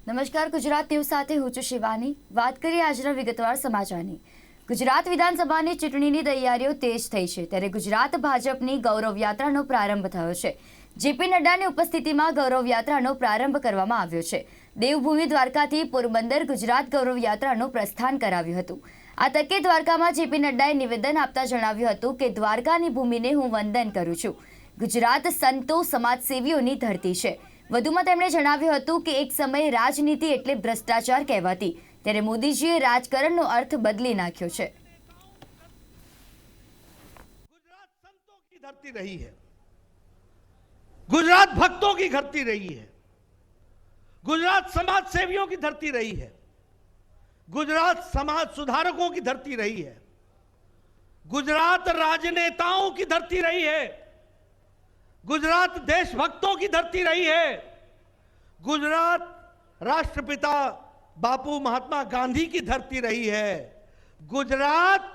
નમસ્કાર, ગુજરાત ન્યૂઝ સાથે હું છું શિવાની। વાત કરીએ આજના વિગતવાર સમાચારની। ગુજરાત વિધાનસભાની ચૂંટણીની તૈયારીઓ તેજ થઈ છે, ત્યારે ગુજરાત ભાજપની ગૌરવ યાત્રાનો પ્રારંભ થયો છે। જેપી નડ્ડાની ઉપસ્થિતિમાં ગૌરવ યાત્રાનો પ્રારંભ કરવામાં આવ્યો છે। દેવભૂમિ દ્વારકાથી પોરબંદર ગુજરાત ગૌરવ યાત્રાનું પ્રસ્થાન કરાવ્યું હતું। આ તકે દ્વારકામાં જેપી નડ્ડાએ નિવેદન આપતા જણાવ્યું હતું કે દ્વારકાની ભૂમિને હું વંદન કરું છું। ગુજરાત સંતો સમાજસેવીઓની ધરતી છે। વધુમાં તેમણે જણાવ્યું હતું કે એક સમયે રાજનીતિ એટલે ભ્રષ્ટાચાર કહેવાતી, ત્યારે મોદીજીએ રાજકારણનો અર્થ બદલી નાખ્યો છે। गुजरात संतों की धरती रही है, गुजरात भक्तों की धरती रही है, गुजरात समाज सेवियों की धरती रही है, गुजरात समाज सुधारकों की धरती रही है, गुजरात राजनेताओं की धरती रही है, गुजरात देशभक्तों की धरती रही है, गुजरात राष्ट्रपिता बापू महात्मा गांधी की धरती रही है, गुजरात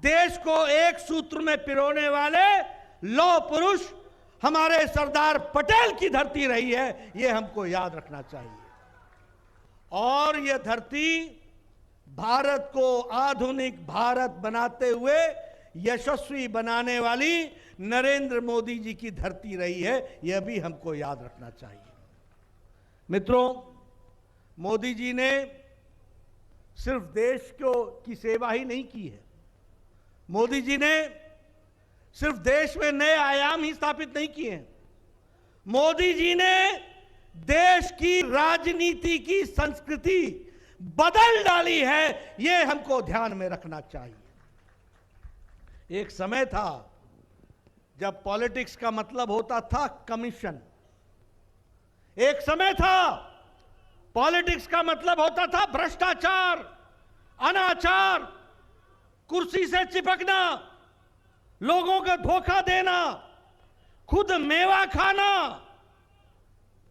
देश को एक सूत्र में पिरोने वाले लौह पुरुष हमारे सरदार पटेल की धरती रही है। यह हमको याद रखना चाहिए। और यह धरती भारत को आधुनिक भारत बनाते हुए यशस्वी बनाने वाली नरेंद्र मोदी जी की धरती रही है। यह भी हमको याद रखना चाहिए। मित्रों, मोदी जी ने सिर्फ देश की सेवा ही नहीं की है, मोदी जी ने सिर्फ देश में नए आयाम ही स्थापित नहीं किए हैं, मोदी जी ने देश की राजनीति की संस्कृति बदल डाली है। यह हमको ध्यान में रखना चाहिए। एक समय था जब पॉलिटिक्स का मतलब होता था कमीशन, एक समय था पॉलिटिक्स का मतलब होता था भ्रष्टाचार, अनाचार, कुर्सी से चिपकना, लोगों को धोखा देना, खुद मेवा खाना।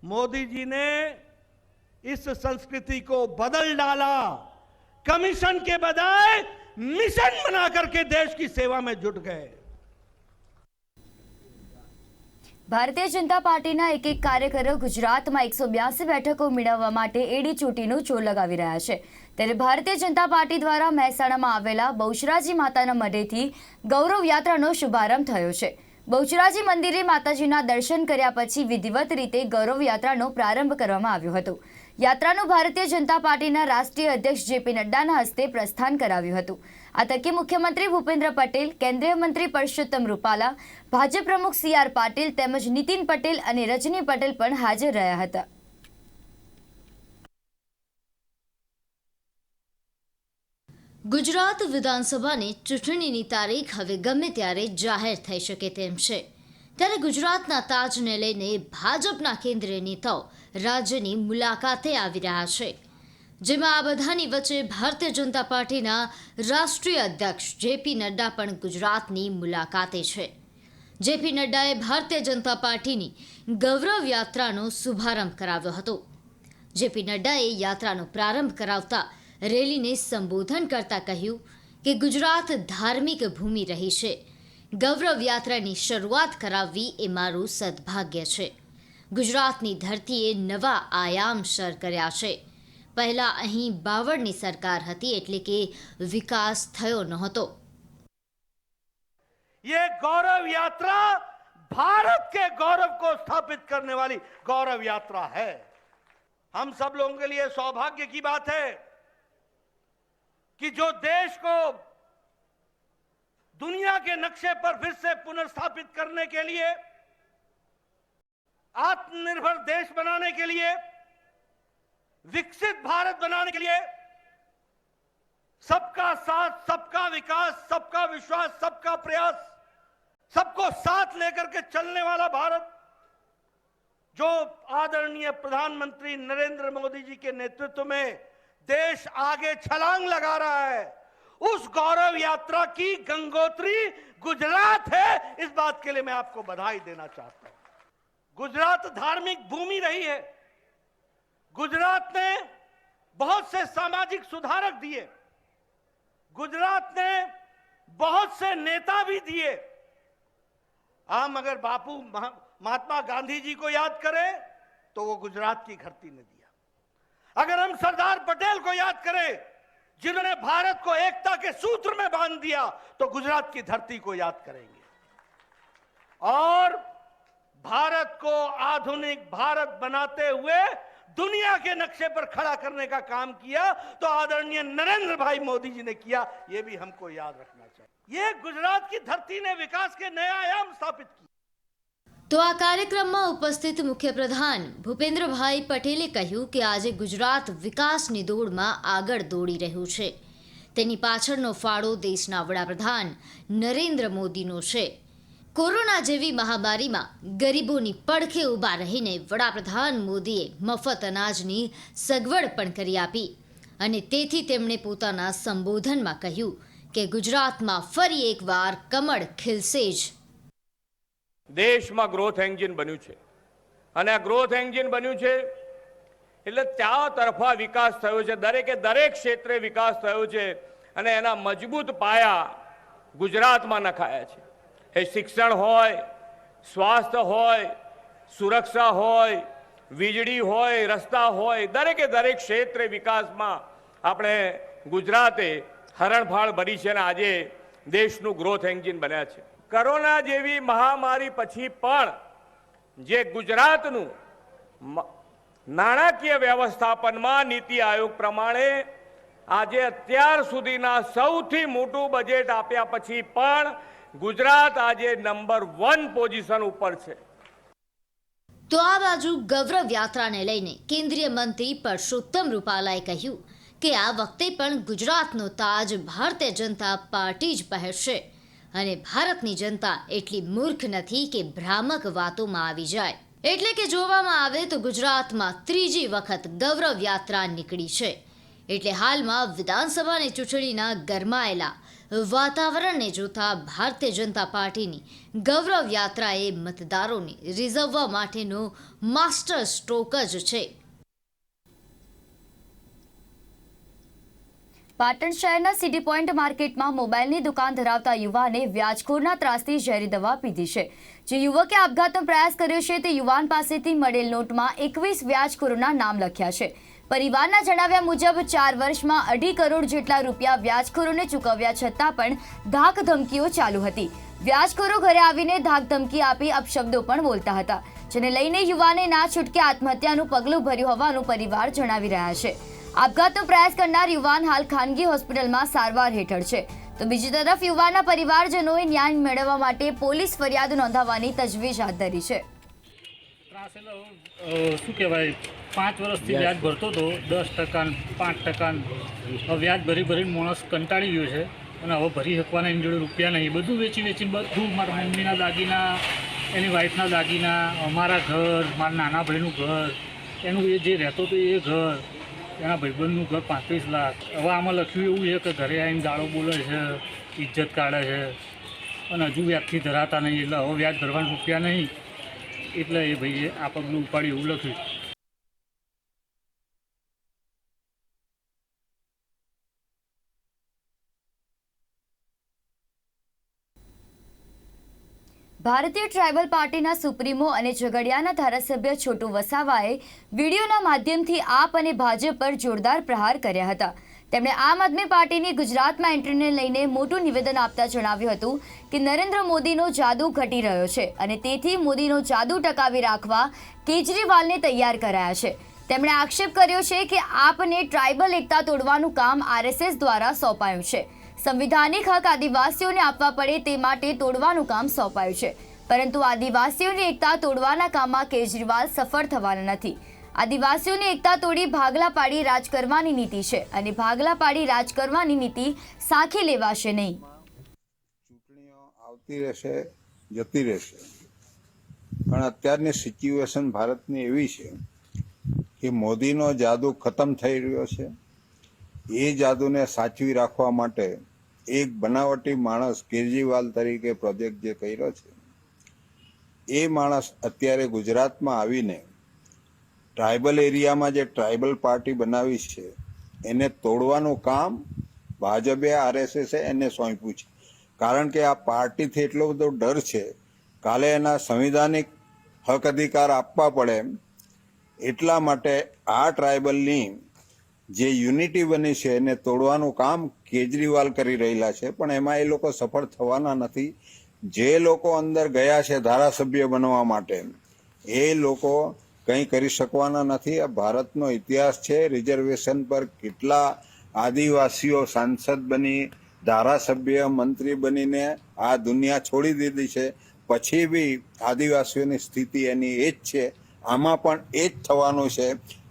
मोदी जी ने इस संस्कृति को बदल डाला। कमीशन के बजाय मिशन बना करके देश की सेवा में जुट गए। ભારતીય જનતા પાર્ટીના એક કાર્યકરો ગુજરાતમાં 182 બેઠકો મેળવવા માટે એડી ચોટીનું જોર લગાવી રહ્યા છે। ત્યારે ભારતીય જનતા પાર્ટી દ્વારા મહેસાણામાં આવેલા બહુચરાજી માતાના મઢેથી ગૌરવ યાત્રાનો શુભારંભ થયો છે। બહુચરાજી મંદિરે માતાજીના દર્શન કર્યા પછી વિધિવત રીતે ગૌરવ યાત્રાનો પ્રારંભ કરવામાં આવ્યો હતો। યાત્રાનું ભારતીય જનતા પાર્ટીના રાષ્ટ્રીય અધ્યક્ષ જેપી નડ્ડાના હસ્તે પ્રસ્થાન કરાવ્યું હતું। આ તકે મુખ્યમંત્રી ભૂપેન્દ્ર પટેલ, કેન્દ્રીય મંત્રી પરસોત્તમ રૂપાલા, ભાજપ પ્રમુખ CR પાટીલ તેમજ નીતિન પટેલ અને રજની પટેલ પણ હાજર રહ્યા હતા। ગુજરાત વિધાનસભાની ચૂંટણીની તારીખ હવે ગમે ત્યારે જાહેર થઈ શકે તેમ છે, ત્યારે ગુજરાતના તાજને લઈને ભાજપના કેન્દ્રીય નેતાઓ રાજ્યની મુલાકાતે આવી રહ્યા છે, જેમાં આ બધાની વચ્ચે ભારતીય જનતા પાર્ટીના રાષ્ટ્રીય અધ્યક્ષ જેપી નડ્ડા પણ ગુજરાતની મુલાકાતે છે। જેપી નડ્ડાએ ભારતીય જનતા પાર્ટીની ગૌરવ યાત્રાનો શુભારંભ કરાવ્યો હતો। જેપી નડ્ડાએ યાત્રાનો પ્રારંભ કરાવતા રેલીને સંબોધન કરતા કહ્યું કે ગુજરાત ધાર્મિક ભૂમિ રહી છે, ગૌરવ યાત્રાની શરૂઆત કરાવવી એ મારું સદભાગ્ય છે। ગુજરાતની ધરતીએ નવા આયામ સર કર્યા છે। પહેલા અહીં બાવળની સરકાર હતી એટલે કે વિકાસ થયો નહોતો। ये गौरव यात्रा भारत के गौरव को स्थापित करने वाली गौरव यात्रा है। हम सब लोगों के लिए सौभाग्य की बात है कि जो देश को दुनिया के नक्शे पर फिर से पुनर्स्थापित करने के लिए, आत्मनिर्भर देश बनाने के लिए, विकसित भारत बनाने के लिए, सबका साथ, सबका विकास, सबका विश्वास, सबका प्रयास, सबको साथ लेकर के चलने वाला भारत जो आदरणीय प्रधानमंत्री नरेंद्र मोदी जी के नेतृत्व में देश आगे छलांग लगा रहा है, उस गौरव यात्रा की गंगोत्री गुजरात है। इस बात के लिए मैं आपको बधाई देना चाहता हूं। गुजरात धार्मिक भूमि रही है। गुजरात ने बहुत से सामाजिक सुधारक दिए, गुजरात ने बहुत से नेता भी दिए। हम अगर बापू महात्मा गांधी जी को याद करें तो वो गुजरात की धरती ने दिया। अगर हम सरदार पटेल को याद करें, जिन्होंने भारत को एकता के सूत्र में बांध दिया, तो गुजरात की धरती को याद करेंगे और भारत को आधुनिक भारत बनाते हुए दुनिया के नक्शे पर खड़ा करने का काम किया तो आदरणीय नरेंद्र भाई मोदी जी ने किया। यह भी हमको याद रखना चाहिए। यह गुजरात की धरती ने विकास के नए आयाम स्थापित किए। તો આ કાર્યક્રમમાં ઉપસ્થિત મુખ્યપ્રધાન ભૂપેન્દ્રભાઈ પટેલે કહ્યું કે આજે ગુજરાત વિકાસની દોડમાં આગળ દોડી રહ્યું છે। તેની પાછળનો ફાળો દેશના વડાપ્રધાન નરેન્દ્ર મોદીનો છે। કોરોના જેવી મહામારીમાં ગરીબોની પડખે ઊભા રહીને વડાપ્રધાન મોદીએ મફત અનાજની સગવડ પણ કરી આપી અને તેથી તેમણે પોતાના સંબોધનમાં કહ્યું કે ગુજરાતમાં ફરી એકવાર કમળ ખીલશે જ। દેશમાં ગ્રોથ એન્જિન બન્યું છે અને આ ગ્રોથ એન્જિન બન્યું છે એટલે ચાર તરફા વિકાસ થયો છે, દરેકે દરેક ક્ષેત્રે વિકાસ થયો છે અને એના મજબૂત પાયા ગુજરાતમાં નખાયા છે। એ શિક્ષણ હોય, સ્વાસ્થ્ય હોય, સુરક્ષા હોય, વીજળી હોય, રસ્તા હોય, દરેકે દરેક ક્ષેત્રે વિકાસમાં આપણે ગુજરાતે હરણફાળ ભરી છે અને આજે દેશનું ગ્રોથ એન્જિન બન્યા છે। કોરોના જેવી મહામારી પછી પણ જે ગુજરાતનું નાણાકીય વ્યવસ્થાપનમાં નીતિ આયોગ પ્રમાણે આજે અત્યાર સુધીના સૌથી મોટું બજેટ આપ્યા પછી પણ ગુજરાત આજે નંબર 1 પોઝિશન ઉપર છે। તો આ બાજુ ગૌરવ યાત્રાને લઈને કેન્દ્રીય મંત્રી પરસોત્તમ રૂપાલાએ કહ્યું કે આ વખતે પણ ગુજરાતનો તાજ ભારતીય જનતા પાર્ટી જ પહેરશે અને ભારતની જનતા એટલી મૂર્ખ નથી કે ભ્રામક વાતોમાં આવી જાય। એટલે કે જોવામાં આવે તો ગુજરાતમાં ત્રીજી વખત ગૌરવ યાત્રા નીકળી છે। એટલે હાલમાં વિધાનસભાની ચૂંટણીના ગરમાયેલા વાતાવરણને જોતા ભારતીય જનતા પાર્ટીની ગૌરવ યાત્રાએ મતદારોને રીઝવવા માટેનો માસ્ટર સ્ટ્રોક જ છે। પાટણ શહેરના સિટી પોઈન્ટ માર્કેટમાં મોબાઈલની દુકાન ધરાવતા યુવાને વ્યાજખોરના ત્રાસથી ઝેરી દવા પીધી છે। જે યુવકે આપઘાતનો પ્રયાસ કર્યો છે તે યુવાન પાસેથી મળેલ નોટમાં 21 વ્યાજખોરોના નામ લખ્યા છે। પરિવારના જણાવ્યા મુજબ 4 વર્ષમાં 2.5 કરોડ જેટલા રૂપિયા વ્યાજખોરોને ચૂકવ્યા છતાં પણ ધાક ધમકીઓ ચાલુ હતી। વ્યાજખોરો ઘરે આવીને ધાક ધમકી આપી અપશબ્દો પણ બોલતા હતા, જેને લઈને યુવાને ના છૂટકે આત્મહત્યાનું પગલું ભર્યું હોવાનું પરિવાર જણાવી રહ્યા છે। આપઘાતનો પ્રયાસ કરનાર યુવાન હાલ ખાનગી હોસ્પિટલમાં સારવાર હેઠળ છે। તો બીજી તરફ યુવાનના પરિવારજનોએ ન્યાય મેળવવા માટે પોલીસ ફરિયાદ નોંધાવવાની તજવીજ હાથ ધરી છે। શું કહેવાય 5 વર્ષથી વ્યાજ ભરતો હતો 10% 5% વ્યાજ ભરી માણસ કંટાળી ગયો છે અને હવે ભરી શકવાના એની જોડે રૂપિયા નહીં। બધું વેચીને બધું મારા મમ્મીના દાગીના, એની વાઈફના દાગીના, અમારા ઘર, મારા નાના ભાઈનું ઘર, એનું એ જે રહેતો હતો એ ઘર, એના ભાઈબંધનું ઘર 35 લાખ। હવે આમાં લખ્યું એવું છે કે ઘરે આવીને ગાળો બોલે છે, ઇજ્જત કાઢે છે અને હજુ વ્યાજથી ધરાતા નહીં, એટલે હવે વ્યાજ ભરવાના રૂપિયા નહીં, એટલે એ ભાઈએ આ પગલું ઉપાડ્યું એવું લખ્યું। ભારતીય ટ્રાઇબલ પાર્ટીના સુપ્રીમો અને ઝઘડિયાના ધારાસભ્ય છોટુ વસાવાએ વિડીયોના માધ્યમથી આપ અને ભાજપ પર જોરદાર પ્રહાર કર્યા હતા। તેમણે આમ આદમી પાર્ટીની ગુજરાતમાં એન્ટ્રીને લઈને મોટું નિવેદન આપતા જણાવ્યું હતું કે નરેન્દ્ર મોદીનો જાદુ ઘટી રહ્યો છે અને તેથી મોદીનો જાદુ ટકાવી રાખવા કેજરીવાલને તૈયાર કરાયા છે। તેમણે આક્ષેપ કર્યો છે કે આપને ટ્રાઇબલ એકતા તોડવાનું કામ આરએસએસ દ્વારા સોંપાયું છે। સંવિધાનિક હક આદિવાસીઓને આપવા પડે તે માટે તોડવાનું કામ સોંપાયું છે, પરંતુ આદિવાસીઓની એકતા તોડવાના કામમાં કેજરીવાલ સફળ થવાના નથી। આદિવાસીઓની એકતા તોડી ભાગલા પાડી રાજ કરવાની નીતિ છે અને ભાગલા પાડી રાજ કરવાની નીતિ સાખી લેવાશે નહીં। ચૂંટણીઓ આવતી રહેશે, જતી રહેશે, પણ અત્યારની સિચ્યુએશન ભારતની એવી છે કે મોદીનો જાદુ ખતમ થઈ રહ્યો છે। એ જાદુને સાચવી રાખવા માટે એક બનાવટી માણસ કેજરીવાલ તરીકે પ્રોજેક્ટ જે કર્યો છે, એ માણસ અત્યારે ગુજરાતમાં આવીને ટ્રાઇબલ એરિયામાં જે ટ્રાઇબલ પાર્ટી બનાવી છે એને તોડવાનું કામ ભાજપે આરએસએસે એને સોંપ્યું છે। કારણ કે આ પાર્ટીથી એટલો બધો ડર છે, કાલે એના સંવિધાનિક હક અધિકાર આપવા પડે એટલા માટે આ ટ્રાઇબલની જે યુનિટી બની છે એને તોડવાનું કામ કેજરીવાલ કરી રહેલા છે, પણ એમાં એ લોકો સફળ થવાના નથી. જે લોકો અંદર ગયા છે ધારાસભ્ય બનવા માટે, એ લોકો કંઈ કરી શકવાના નથી. આ ભારતનો ઇતિહાસ છે. રિઝર્વેશન પર કેટલા આદિવાસીઓ સાંસદ બની, ધારાસભ્ય, મંત્રી બનીને આ દુનિયા છોડી દીધી છે. પછી બી આદિવાસીઓની સ્થિતિ એની એ જ છે. આમાં પણ એ જ થવાનું છે.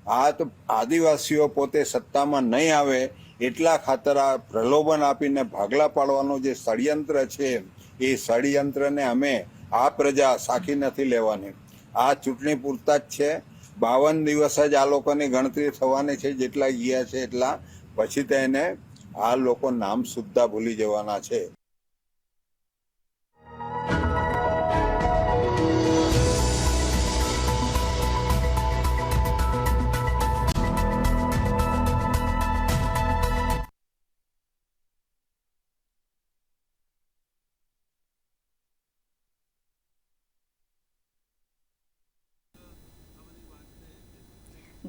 આ તો આદિવાસીઓ પોતે સત્તામાં નહીં આવે એટલા ખાતર આ પ્રલોભન આપીને ભાગલા પાડવાનું જે ષડયંત્ર છે, એ ષડયંત્રને અમે આ પ્રજા સાખી નથી લેવાની. આ ચૂંટણી પૂરતા જ છે. 52 દિવસ જ આ લોકોની ગણતરી થવાની છે, જેટલા ગયા છે એટલા. પછી તો એને આ લોકો નામ સુદ્ધા ભૂલી જવાના છે.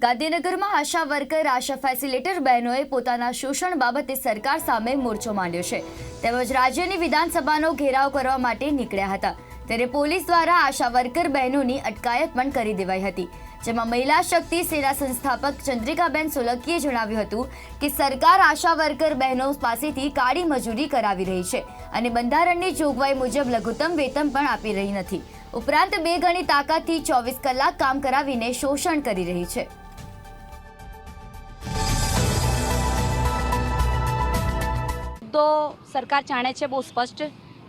ગાંધીનગરમાં આશા વર્કર, આશા ફેસિલિટેટર બહેનોએ પોતાના શોષણ બાબતે સરકાર સામે મોરચો માંડ્યો છે, તેમજ રાજ્યની વિધાનસભાનો ઘેરાવ કરવા માટે નીકળ્યા હતા. ત્યારે પોલીસ દ્વારા આશા વર્કર બહેનોની અટકાયત પણ કરી દેવાઈ હતી, જેમાં મહિલા શક્તિ સેના સંસ્થાપક ચંદ્રિકાબેન સોલંકીએ જણાવ્યું હતું કે સરકાર આશા વર્કર બહેનો પાસેથી કાળી મજૂરી કરાવી રહી છે અને બંધારણની જોગવાઈ મુજબ લઘુત્તમ વેતન પણ આપી રહી નથી. ઉપરાંત 2 ગણી તાકાતથી 24 કલાક કામ કરાવીને શોષણ કરી રહી છે. તો સરકાર જાણે છે, બહુ સ્પષ્ટ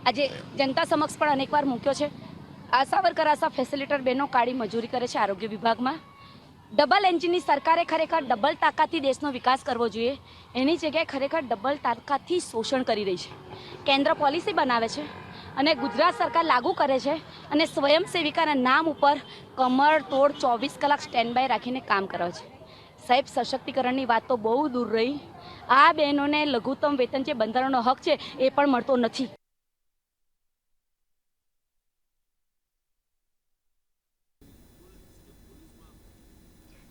આજે જનતા સમક્ષ પણ અનેકવાર મૂક્યો છે. આશા વર્કર, આશા ફેસિલિટેટર બહેનો કાળી મજૂરી કરે છે આરોગ્ય વિભાગમાં. ડબલ એન્જિનની સરકારે ખરેખર ડબલ તાકાતથી દેશનો વિકાસ કરવો જોઈએ, એની જગ્યાએ ખરેખર ડબલ તાકાતથી શોષણ કરી રહી છે. કેન્દ્ર પોલિસી બનાવે છે અને ગુજરાત સરકાર લાગુ કરે છે અને સ્વયંસેવિકાના નામ ઉપર કમર તોડ 24 કલાક સ્ટેન્ડ બાય રાખીને કામ કરે છે. સાહેબ, સશક્તિકરણની વાત તો બહુ દૂર રહી. આ બહેનોને લઘુત્તમ વેતન જે બંધારણનો હક છે એ પણ મળતો નથી.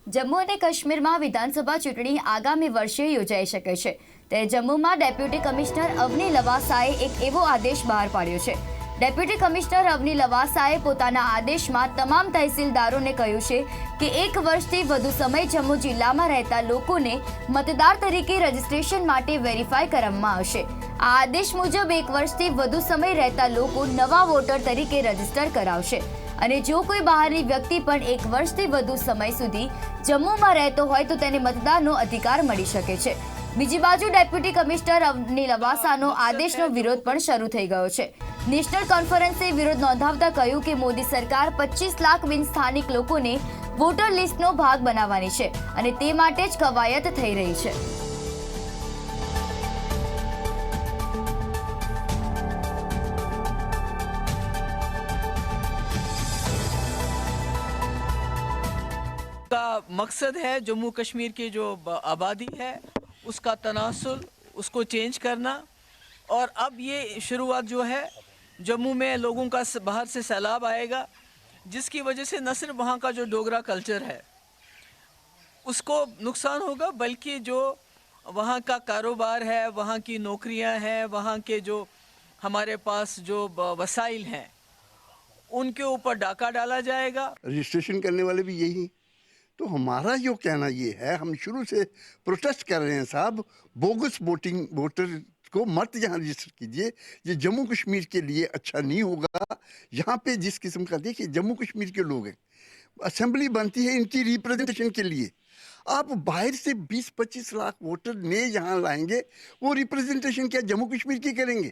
જમ્મુ અને કાશ્મીરમાં વિધાનસભા ચૂંટણી આગામી વર્ષે યોજાઈ શકે છે. ત્યારે જમ્મુમાં ડેપ્યુટી કમિશનર અવની લવાસાએ એક એવો આદેશ બહાર પાડ્યો છે. ડેપ્યુટી કમિશનર અવની લવાસાએ પોતાના આદેશમાં તમામ તહેસીલદારોને કહ્યું છે કે 1 વર્ષથી વધુ સમય જમ્મુ જિલ્લામાં રહેતા લોકોને મતદાર તરીકે રજીસ્ટ્રેશન માટે વેરીફાઈ કરવામાં આવશે. આ આદેશ મુજબ 1 વર્ષથી વધુ સમય રહેતા લોકો નવા વોટર તરીકે રજીસ્ટર કરાવશે અને જો કોઈ બહારની વ્યક્તિ પણ 1 વર્ષથી વધુ સમય સુધી જમ્મુમાં રહેતો હોય તો તેને મતદાનનો અધિકાર મળી શકે છે. બીજી બાજુ ડેપ્યુટી કમિશનર અવની લવાસાનો આદેશનો વિરોધ પણ શરૂ થઈ ગયો છે. નેશનલ કોન્ફરન્સે વિરોધ નોંધાવતા કહ્યું કે મોદી સરકાર 25 લાખ બિનસ્થાનિક લોકોને વોટર લિસ્ટનો ભાગ બનાવવાની છે અને તે માટે જ કવાયત થઈ રહી છે. का मकसद है जम्मू कश्मीर की जो आबादी है उसका तनासुल उसको चेंज करना. और अब ये शुरुआत जो है जम्मू में लोगों का बाहर से सैलाब आएगा, जिसकी वजह से न सिर्फ वहाँ का जो डोगरा कल्चर है उसको नुकसान होगा, बल्कि जो वहाँ का कारोबार है, वहाँ की नौकरियाँ हैं, वहाँ के जो हमारे पास जो वसाइल हैं उनके ऊपर डाका डाला जाएगा. रजिस्ट्रेशन करने वाले भी यही. तो हमारा जो कहना ये है, हम शुरू से प्रोटेस्ट कर रहे हैं साहब, बोगस वोटर को मत यहाँ रजिस्टर कीजिए. ये जम्मू कश्मीर के लिए अच्छा नहीं होगा. यहाँ पे जिस किस्म का देखिए जम्मू कश्मीर के लोग हैं, असेंबली बनती है इनकी रिप्रेजेंटेशन के लिए. आप बाहर से 20-25 लाख वोटर ने यहाँ लाएंगे, वो रिप्रेजेंटेशन क्या जम्मू कश्मीर की करेंगे?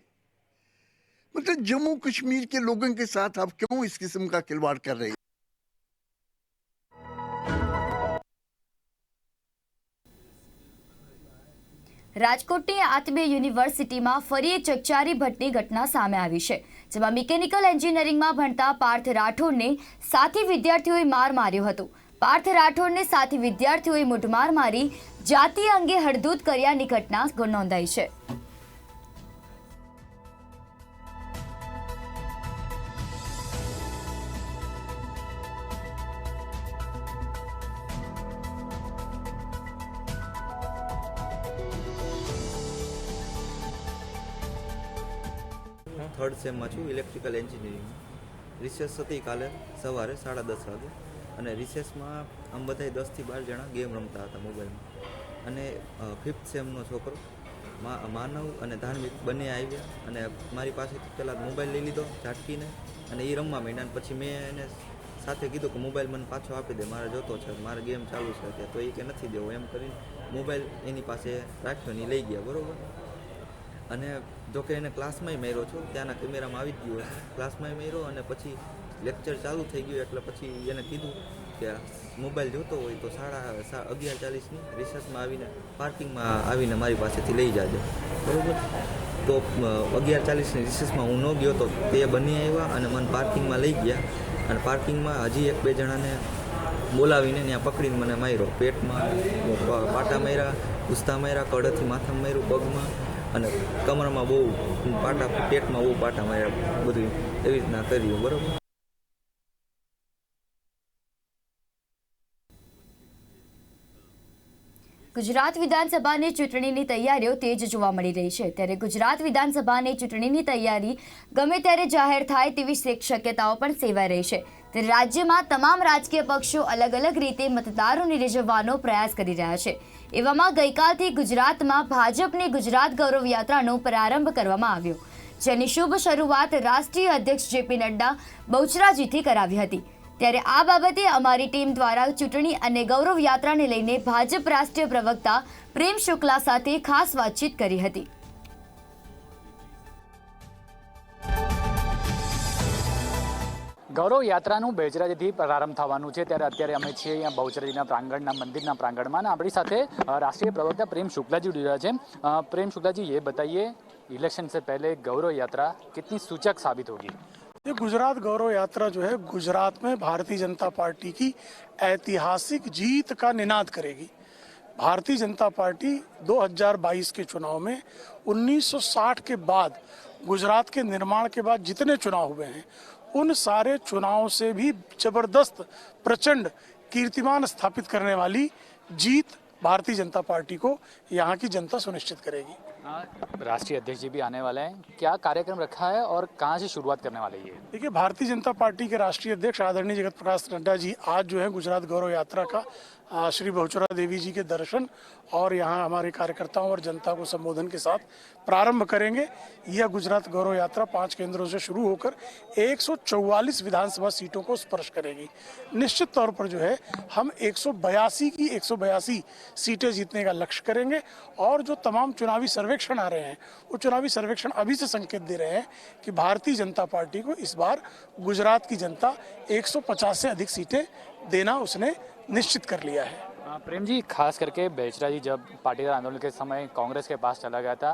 मतलब जम्मू कश्मीर के लोगों के साथ आप क्यों इस किस्म का खिलवाड़ कर रहे हैं? રાજકોટની આત્મીય યુનિવર્સિટીમાં ફરી એક ચકચારી ભટ્ટની ઘટના સામે આવી છે, જેમાં મિકેનિકલ એન્જિનિયરિંગમાં ભણતા પાર્થ રાઠોડને સાથી વિદ્યાર્થીઓએ માર માર્યો હતો. પાર્થ રાઠોડને સાથી વિદ્યાર્થીઓએ મૂઢમાર મારી જાતિ અંગે હડધૂત કર્યાની ઘટના નોંધાઈ છે. થર્ડ સેમમાં છું, ઇલેક્ટ્રિકલ એન્જિનિયરિંગમાં. રિસેસ હતી કાલે સવારે 10:30 વાગે, અને રિસેસમાં આમ બધાય 10 થી 12 જણા ગેમ રમતા હતા મોબાઈલમાં. અને 5th સેમનો છોકરો માનવ અને ધાર્મિક બંને આવ્યા અને મારી પાસેથી પહેલાં મોબાઈલ લઈ લીધો ઝાટકીને, અને એ રમવા માંડ્યા. અને પછી મેં એને સાથે કીધું કે મોબાઈલ મને પાછો આપી દે, મારે જોતો છે, મારે ગેમ ચાલુ છે અત્યારે. તો એ કે નથી દેવો, એમ કરીને મોબાઈલ એની પાસે રાખ્યો ને લઈ ગયા, બરાબર. અને જોકે એને ક્લાસમાંય માર્યો છો, ત્યાંના કેમેરામાં આવી જ ગયો હશે, ક્લાસમાંય માર્યો. અને પછી લેક્ચર ચાલુ થઈ ગયું એટલે પછી એને કીધું કે મોબાઈલ જોતો હોય તો 11:40ની રિસેસમાં આવીને પાર્કિંગમાં આવીને મારી પાસેથી લઈ જાજે, બરાબર. તો 11:40ની રિસેસમાં હું ન ગયો તો તે બંને આવ્યા અને મને પાર્કિંગમાં લઈ ગયા. અને પાર્કિંગમાં હજી 1-2 જણાને બોલાવીને ત્યાં પકડીને મને માર્યો, પેટમાં પાટા માર્યા, ઉસ્તા માર્યા, કડથી માથામાં માર્યું, પગમાં અને કમરમાં બહુ પાટા, પેટમાં બહુ પાટા માર્યા, બધું એવી રીતના કર્યું, બરાબર. ગુજરાત વિધાનસભાની ચૂંટણીની તૈયારીઓ તેજ જોવા મળી રહી છે, ત્યારે ગુજરાત વિધાનસભાની ચૂંટણીની તૈયારી ગમે ત્યારે જાહેર થાય તેવી શક્યતાઓ પણ સેવાઈ રહી છે. ત્યારે રાજ્યમાં તમામ રાજકીય પક્ષો અલગ અલગ રીતે મતદારોને રીઝવવાનો પ્રયાસ કરી રહ્યા છે. એવામાં ગઈકાલથી ગુજરાતમાં ભાજપની ગુજરાત ગૌરવ યાત્રાનો પ્રારંભ કરવામાં આવ્યો, જેની શુભ શરૂઆત રાષ્ટ્રીય અધ્યક્ષ જેપી નડ્ડા બહુચરાજીથી કરાવી હતી. ત્યારે આ બાબતે અમારી ટીમ દ્વારા ચૂંટણી અને ગૌરવ યાત્રાને લઈને ભાજપ રાષ્ટ્રીય પ્રવક્તા પ્રેમ શુક્લા સાથે ખાસ વાતચીત કરી હતી. ગૌરવ યાત્રાનું બહુચરાજીથી પ્રારંભ થવાનું છે, ત્યારે અત્યારે અમે છીએ અહીંયા બહુચરાજીના પ્રાંગણના મંદિરના પ્રાંગણમાં, અને આપણી સાથે राष्ट्रीय प्रवक्ता प्रेम शुक्ला जी जुड़ रहे हैं. प्रेम शुक्ला जी, ये बताइए, इलेक्शन से पहले गौरव यात्रा कितनी सूचक साबित होगी? ये गुजरात गौरव यात्रा जो है गुजरात में भारतीय जनता पार्टी की ऐतिहासिक जीत का निनाद करेगी. भारतीय जनता पार्टी 2022 के चुनाव में 1960 के बाद गुजरात के निर्माण के बाद जितने चुनाव हुए हैं उन सारे चुनावों से भी जबरदस्त प्रचंड कीर्तिमान स्थापित करने वाली जीत भारतीय जनता पार्टी को यहाँ की जनता सुनिश्चित करेगी. राष्ट्रीय अध्यक्ष जी भी आने वाले हैं, क्या कार्यक्रम रखा है और कहाँ से शुरुआत करने वाले हैं? देखिए, भारतीय जनता पार्टी के राष्ट्रीय अध्यक्ष आदरणीय जगत प्रकाश नड्डा जी आज जो है गुजरात गौरव यात्रा का श्री बहुचरा देवी जी के दर्शन और यहाँ हमारे कार्यकर्ताओं और जनता को संबोधन के साथ प्रारंभ करेंगे. यह गुजरात गौरव यात्रा 5 केंद्रों से शुरू होकर 144 विधानसभा सीटों को स्पर्श करेगी. निश्चित तौर पर जो है हम 182 सीटें जीतने का लक्ष्य करेंगे. और जो तमाम चुनावी सर्वेक्षण आ रहे हैं वो चुनावी सर्वेक्षण अभी से संकेत दे रहे हैं कि भारतीय जनता पार्टी को इस बार गुजरात की जनता 150 से अधिक सीटें देना उसने निश्चित कर लिया है. प्रेम जी, खास करके बहचरा जी जब पाटीदार आंदोलन के समय कांग्रेस के पास चला गया था,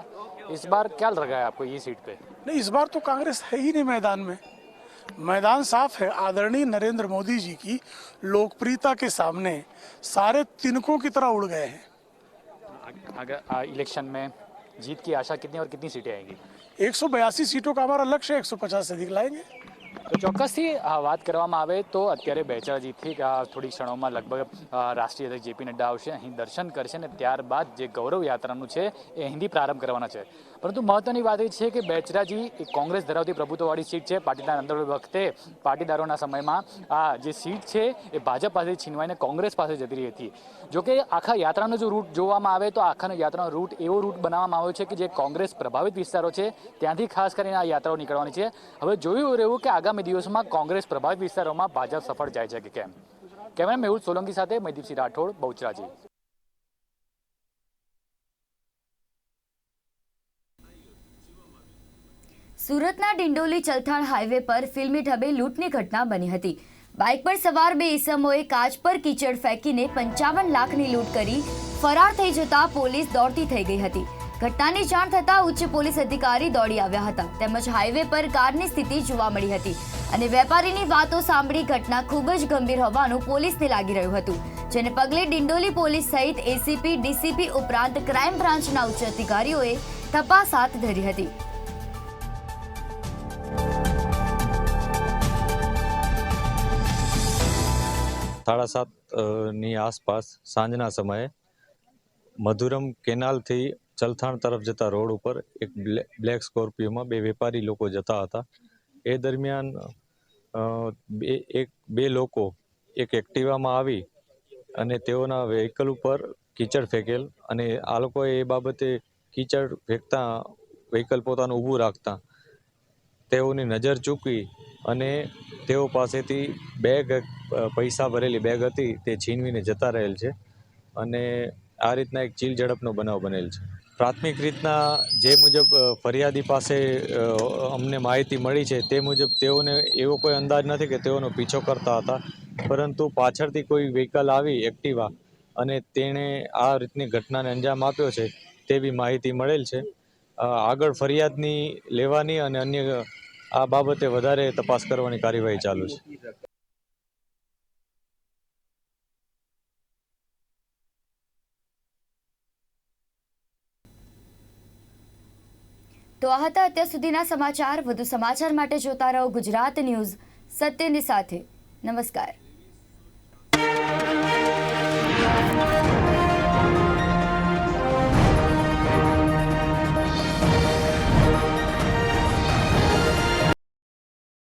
इस बार क्या लग रहा है आपको ये सीट पे? नहीं, इस बार तो कांग्रेस है ही नहीं मैदान में. मैदान साफ है. आदरणीय नरेंद्र मोदी जी की लोकप्रियता के सामने सारे तिनकों की तरह उड़ गए हैं. अगर इलेक्शन में जीत की आशा कितनी और कितनी सीटें आएंगी? 182 सीटों का हमारा लक्ष्य है, 150 से अधिक लाएंगे. તો ચોક્કસથી વાત કરવામાં આવે તો અત્યારે બહચરાજીથી થોડી ક્ષણોમાં લગભગ રાષ્ટ્રીય અધ્યક્ષ જેપી નડ્ડા આવશે, અહીં દર્શન કરશે અને ત્યારબાદ જે ગૌરવ યાત્રાનું છે એ અહીંથી પ્રારંભ કરવાના છે. પરંતુ મહત્વની વાત એ છે કે બહચરાજી એ કોંગ્રેસ ધરાવતી પ્રભુત્વવાળી સીટ છે. પાટીદાર આંદોલન વખતે પાટીદારોના સમયમાં આ જે સીટ છે એ ભાજપ પાસે છીનવાઈને કોંગ્રેસ પાસે જતી રહી હતી. જોકે આખા યાત્રાનો જો રૂટ જોવામાં આવે તો આખા યાત્રાનો રૂટ એવો રૂટ બનાવવામાં આવ્યો છે કે જે કોંગ્રેસ પ્રભાવિત વિસ્તારો છે ત્યાંથી ખાસ કરીને આ યાત્રાઓ નીકળવાની છે. હવે જોયું રહ્યું કે આગામી દિવસોમાં કોંગ્રેસ પ્રભાવિત વિસ્તારોમાં ભાજપ સફળ જાય છે કે કેમ. કેમેરામેન મેહુલ સોલંકી સાથે મયદીપસિંહ રાઠોડ, બહુચરાજી. સુરતના ડિંડોલી ચલથાણ હાઈવે પર ફિલ્મી ઢબે લૂંટની ઘટના બની હતી. બાઇક પર સવાર 2 ઈસમોએ કાચ પર કીચડ ફેંકીને 55 લાખની લૂંટ કરી ફરાર થઈ જતા પોલીસ દોડતી થઈ ગઈ હતી. ઘટનાની જાણ થતાં ઉચ્ચ પોલીસ અધિકારી દોડી આવ્યા હતા. તેમજ હાઈવે પર કારની સ્થિતિ જોવા મળી હતી અને વેપારીની વાતો સાંભળી ઘટના ખૂબ જ ગંભીર હોવાનું પોલીસને લાગી રહ્યું હતું, જેને પગલે ડિંડોલી પોલીસ સહિત એસીપી, ડીસીપી ઉપરાંત ક્રાઇમ બ્રાન્ચના ઉચ્ચ અધિકારીઓએ તપાસ હાથ ધરી હતી. સાડા 7ની આસપાસ સાંજના સમયે મધુરમ કેનાલથી ચલથાણ તરફ જતા રોડ ઉપર એક બ્લેક સ્કોર્પિયોમાં બે વેપારી લોકો જતા હતા. એ દરમિયાન બે લોકો એક એક્ટિવામાં આવી અને તેઓના વ્હીકલ ઉપર કીચડ ફેંકેલ અને આ લોકોએ એ બાબતે કીચડ ફેંકતા વ્હીકલ પોતાનું ઊભું રાખતા તેઓની નજર ચૂકી અને તેઓ પાસેથી પૈસા ભરેલી બેગ હતી તે છીનવીને જતા રહેલ છે અને આ રીતના એક ચીલ ઝડપનો બનાવ બનેલ છે. પ્રાથમિક રીતના જે મુજબ ફરિયાદી પાસે અમને માહિતી મળી છે તે મુજબ તેઓને એવો કોઈ અંદાજ નથી કે તેઓનો પીછો કરતા હતા, પરંતુ પાછળથી કોઈ વ્હીકલ આવી એક્ટિવા અને તેણે આ રીતની ઘટનાને અંજામ આપ્યો છે તેવી માહિતી મળેલ છે. આગળ ફરિયાદની લેવાની અને અન્ય આ બાબતે વધારે તપાસ કરવાની કાર્યવાહી ચાલુ છે. તો આ હતા અત્યાર સુધીના સમાચાર. વધુ સમાચાર માટે જોતા રહો ગુજરાત ન્યૂઝ, સત્યની સાથે. નમસ્કાર.